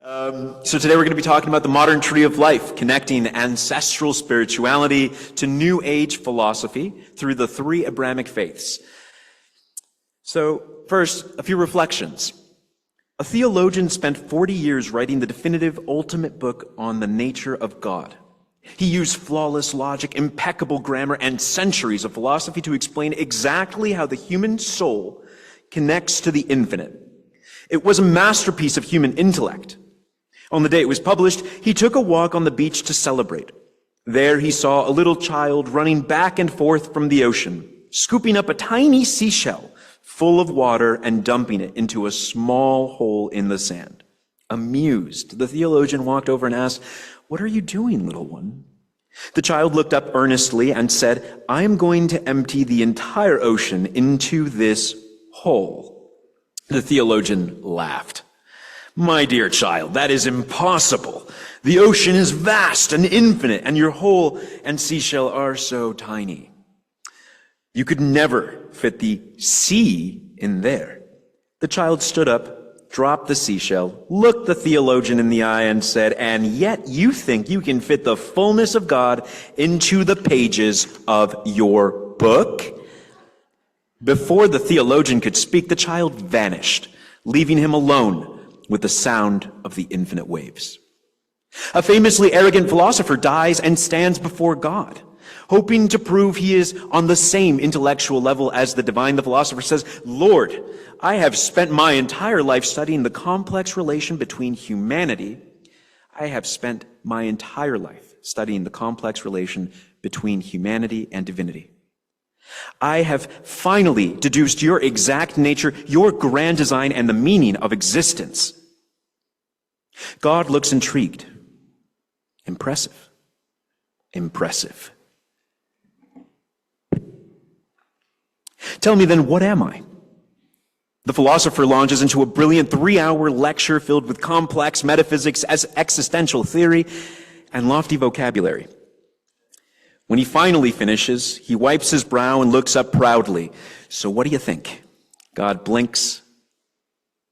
So today we're going to be talking about the modern tree of life, connecting ancestral spirituality to New Age philosophy through the three Abrahamic faiths. So first, a few reflections. A theologian spent 40 years writing the definitive ultimate book on the nature of God. He used flawless logic, impeccable grammar, and centuries of philosophy to explain exactly how the human soul connects to the infinite. It was a masterpiece of human intellect. On the day it was published, he took a walk on the beach to celebrate. There he saw a little child running back and forth from the ocean, scooping up a tiny seashell full of water and dumping it into a small hole in the sand. Amused, the theologian walked over and asked, "What are you doing, little one?" The child looked up earnestly and said, "I am going to empty the entire ocean into this hole." The theologian laughed. "My dear child, that is impossible. The ocean is vast and infinite, and your hole and seashell are so tiny. You could never fit the sea in there." The child stood up, dropped the seashell, looked the theologian in the eye, and said, "And yet you think you can fit the fullness of God into the pages of your book?" Before the theologian could speak, the child vanished, leaving him alone with the sound of the infinite waves. A famously arrogant philosopher dies and stands before God, hoping to prove he is on the same intellectual level as the divine. The philosopher says, "Lord, I have spent my entire life studying the complex relation between humanity. I have spent my entire life studying the complex relation between humanity and divinity. I have finally deduced your exact nature, your grand design, and the meaning of existence." God looks intrigued. Impressive. Impressive. "Tell me then, what am I?" The philosopher launches into a brilliant 3-hour lecture filled with complex metaphysics, as existential theory, and lofty vocabulary. When he finally finishes, he wipes his brow and looks up proudly. "So what do you think?" God blinks,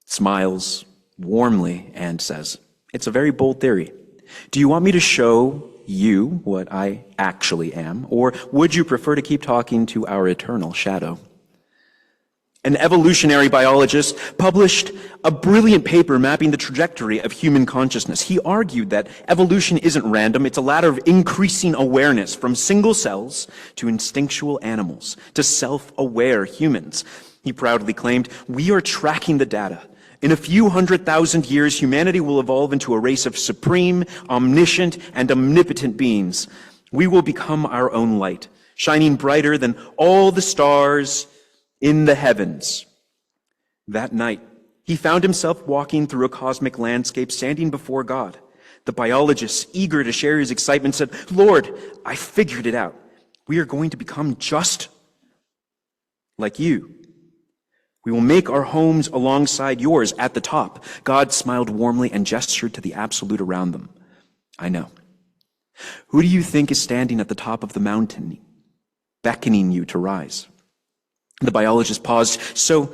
smiles warmly, and says, "It's a very bold theory. Do you want me to show you what I actually am, or would you prefer to keep talking to our eternal shadow?" An evolutionary biologist published a brilliant paper mapping the trajectory of human consciousness. He argued that evolution isn't random, it's a ladder of increasing awareness from single cells to instinctual animals to self-aware humans. He proudly claimed, "We are tracking the data. In a few 100,000 years, humanity will evolve into a race of supreme, omniscient, and omnipotent beings. We will become our own light, shining brighter than all the stars in the heavens." That night, he found himself walking through a cosmic landscape, standing before God. The biologist, eager to share his excitement, said, "Lord, I figured it out. We are going to become just like you. We will make our homes alongside yours at the top." God smiled warmly and gestured to the absolute around them. "I know. Who do you think is standing at the top of the mountain, beckoning you to rise?" The biologist paused. "So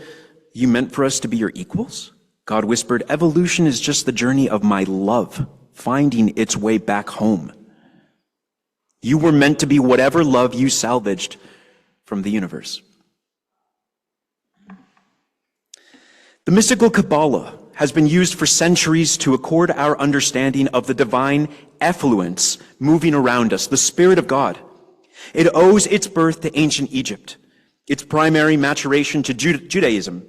you meant for us to be your equals?" God whispered, "Evolution is just the journey of my love, finding its way back home. You were meant to be whatever love you salvaged from the universe." The mystical Kabbalah has been used for centuries to accord our understanding of the divine effluence moving around us, the Spirit of God. It owes its birth to ancient Egypt, its primary maturation to Judaism,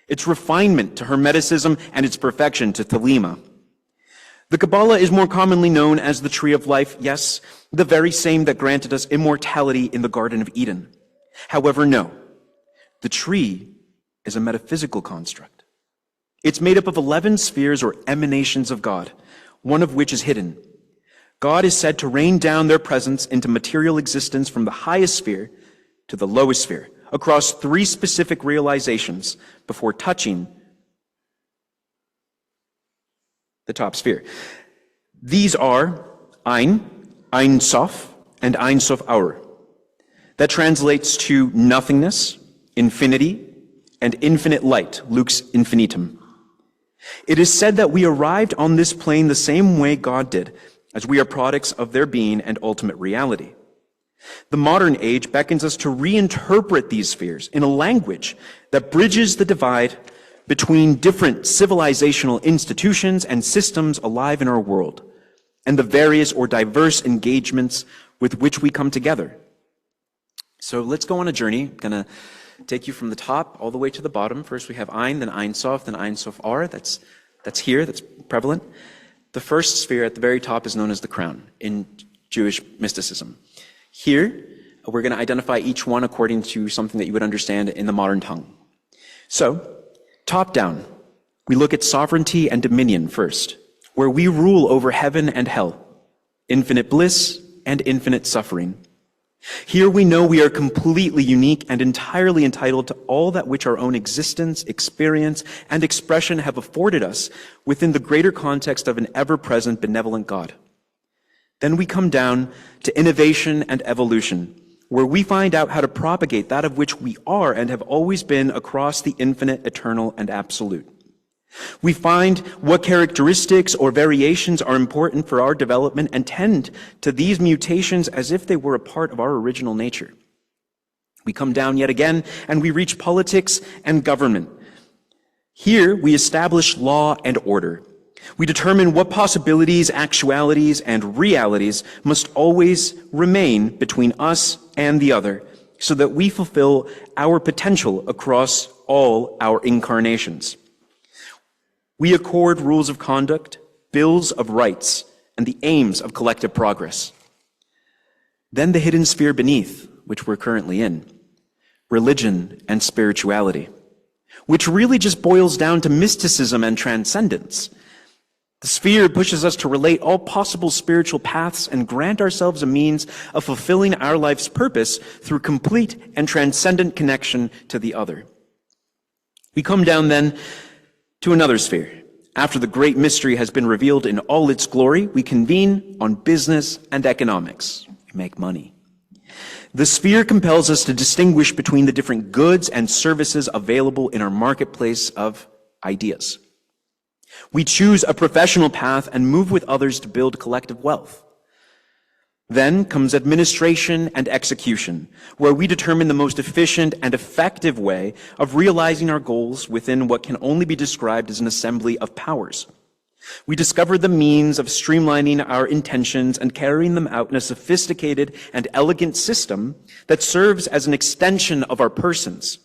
its refinement to Hermeticism, and its perfection to Thelema. The Kabbalah is more commonly known as the Tree of Life, yes, the very same that granted us immortality in the Garden of Eden. However, no, the tree is a metaphysical construct. It's made up of 11 spheres or emanations of God, one of which is hidden. God is said to rain down their presence into material existence from the highest sphere to the lowest sphere, across 3 specific realizations before touching the top sphere. These are Ein Sof, and Ein Sof Aur. That translates to nothingness, infinity, and infinite light, lux infinitum. It is said that we arrived on this plane the same way God did, as we are products of their being and ultimate reality. The modern age beckons us to reinterpret these spheres in a language that bridges the divide between different civilizational institutions and systems alive in our world, and the various or diverse engagements with which we come together. So let's go on a journey. I'm going to take you from the top all the way to the bottom. First we have Ein, then Ein Sof, then Ein Sof Ar. That's here, that's prevalent. The first sphere at the very top is known as the crown in Jewish mysticism. Here, we're going to identify each one according to something that you would understand in the modern tongue. So, top down, we look at sovereignty and dominion first, where we rule over heaven and hell, infinite bliss and infinite suffering. Here we know we are completely unique and entirely entitled to all that which our own existence, experience, and expression have afforded us within the greater context of an ever-present benevolent God. Then we come down to innovation and evolution, where we find out how to propagate that of which we are and have always been across the infinite, eternal, and absolute. We find what characteristics or variations are important for our development and tend to these mutations as if they were a part of our original nature. We come down yet again and we reach politics and government. Here we establish law and order. We determine what possibilities, actualities, and realities must always remain between us and the other so that we fulfill our potential across all our incarnations. We accord rules of conduct, bills of rights, and the aims of collective progress. Then the hidden sphere beneath, which we're currently in, religion and spirituality, which really just boils down to mysticism and transcendence. The sphere pushes us to relate all possible spiritual paths and grant ourselves a means of fulfilling our life's purpose through complete and transcendent connection to the other. We come down then to another sphere. After the great mystery has been revealed in all its glory, we convene on business and economics. We make money. The sphere compels us to distinguish between the different goods and services available in our marketplace of ideas. We choose a professional path and move with others to build collective wealth. Then comes administration and execution, where we determine the most efficient and effective way of realizing our goals within what can only be described as an assembly of powers. We discover the means of streamlining our intentions and carrying them out in a sophisticated and elegant system that serves as an extension of our persons.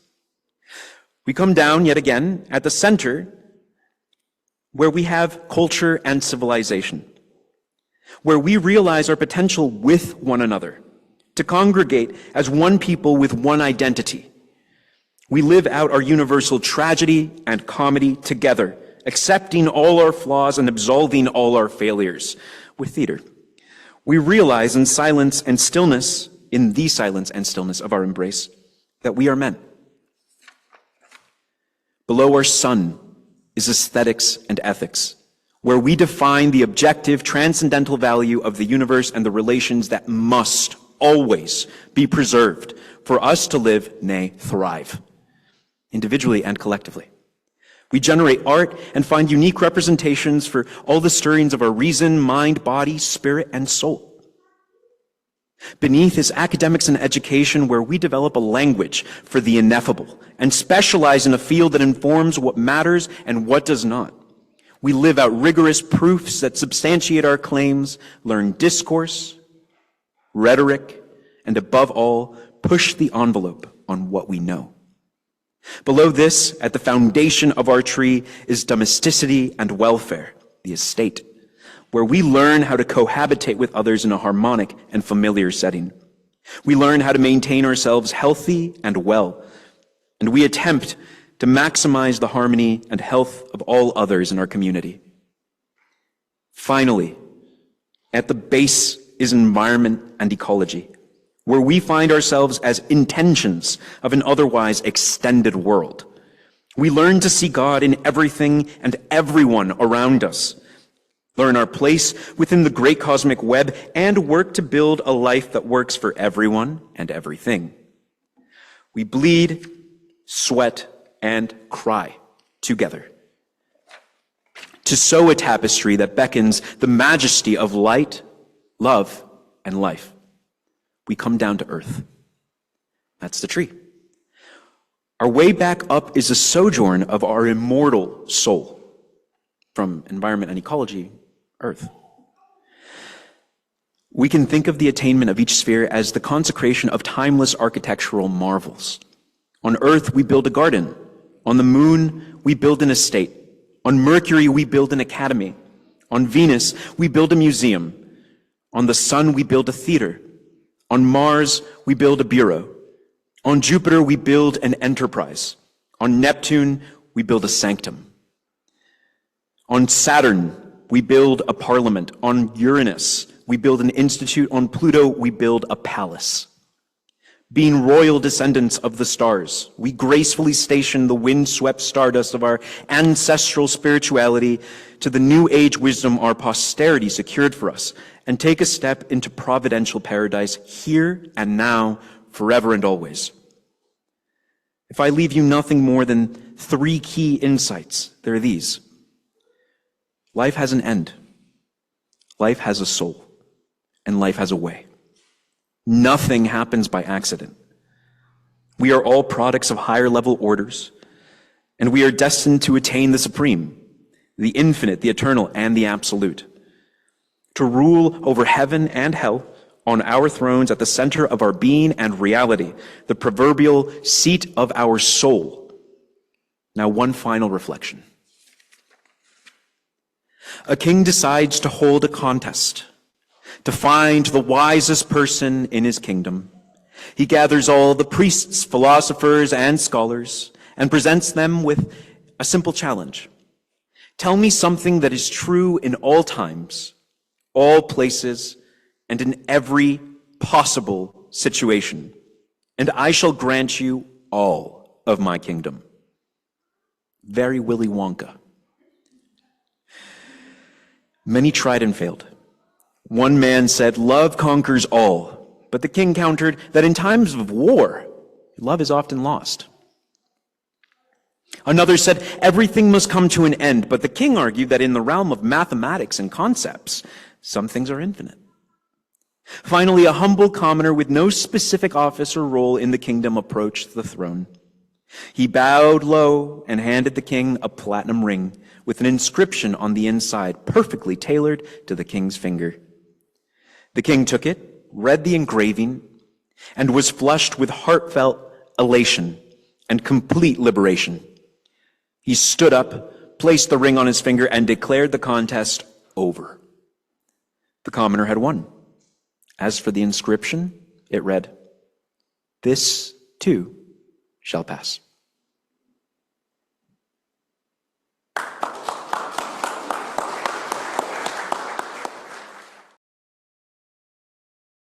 We come down yet again at the center, where we have culture and civilization, where we realize our potential with one another, to congregate as one people with one identity. We live out our universal tragedy and comedy together, accepting all our flaws and absolving all our failures with theater. We realize in silence and stillness, in the silence and stillness of our embrace, that we are men. Below our sun is aesthetics and ethics, where we define the objective, transcendental value of the universe and the relations that must always be preserved for us to live, nay, thrive, individually and collectively. We generate art and find unique representations for all the stirrings of our reason, mind, body, spirit, and soul. Beneath is academics and education, where we develop a language for the ineffable and specialize in a field that informs what matters and what does not. We live out rigorous proofs that substantiate our claims, learn discourse, rhetoric, and above all, push the envelope on what we know. Below this, at the foundation of our tree, is domesticity and welfare, the estate, where we learn how to cohabitate with others in a harmonic and familiar setting. We learn how to maintain ourselves healthy and well, and we attempt to maximize the harmony and health of all others in our community. Finally, at the base is environment and ecology, where we find ourselves as intentions of an otherwise extended world. We learn to see God in everything and everyone around us, learn our place within the great cosmic web, and work to build a life that works for everyone and everything. We bleed, sweat, and cry together. to sew a tapestry that beckons the majesty of light, love, and life. We come down to earth. That's the tree. Our way back up is a sojourn of our immortal soul from environment and ecology, earth. We can think of the attainment of each sphere as the consecration of timeless architectural marvels. On earth, we build a garden. On the moon, we build an estate. On Mercury, we build an academy. On Venus, we build a museum. On the sun, we build a theater. On Mars, we build a bureau. On Jupiter, we build an enterprise. On Neptune, we build a sanctum. On Saturn, we build a parliament. On Uranus, we build an institute. On Pluto, we build a palace. Being royal descendants of the stars, we gracefully station the wind-swept stardust of our ancestral spirituality to the new age wisdom our posterity secured for us, and take a step into providential paradise here and now, forever and always. If I leave you nothing more than 3 key insights, they're these. Life has an end. Life has a soul. And life has a way. Nothing happens by accident. We are all products of higher level orders, and we are destined to attain the supreme, the infinite, the eternal, and the absolute. To rule over heaven and hell on our thrones at the center of our being and reality, the proverbial seat of our soul. Now, one final reflection. A king decides to hold a contest to find the wisest person in his kingdom. He gathers all the priests, philosophers, and scholars and presents them with a simple challenge. Tell me something that is true in all times, all places, and in every possible situation, and I shall grant you all of my kingdom. Very Willy Wonka. Many tried and failed. One man said, "Love conquers all," but the king countered that in times of war, love is often lost. Another said, "Everything must come to an end," but the king argued that in the realm of mathematics and concepts, some things are infinite. Finally, a humble commoner with no specific office or role in the kingdom approached the throne. He bowed low and handed the king a platinum ring with an inscription on the inside, perfectly tailored to the king's finger. The king took it, read the engraving, and was flushed with heartfelt elation and complete liberation. He stood up, placed the ring on his finger, and declared the contest over. The commoner had won. As for the inscription, it read, "This too shall pass."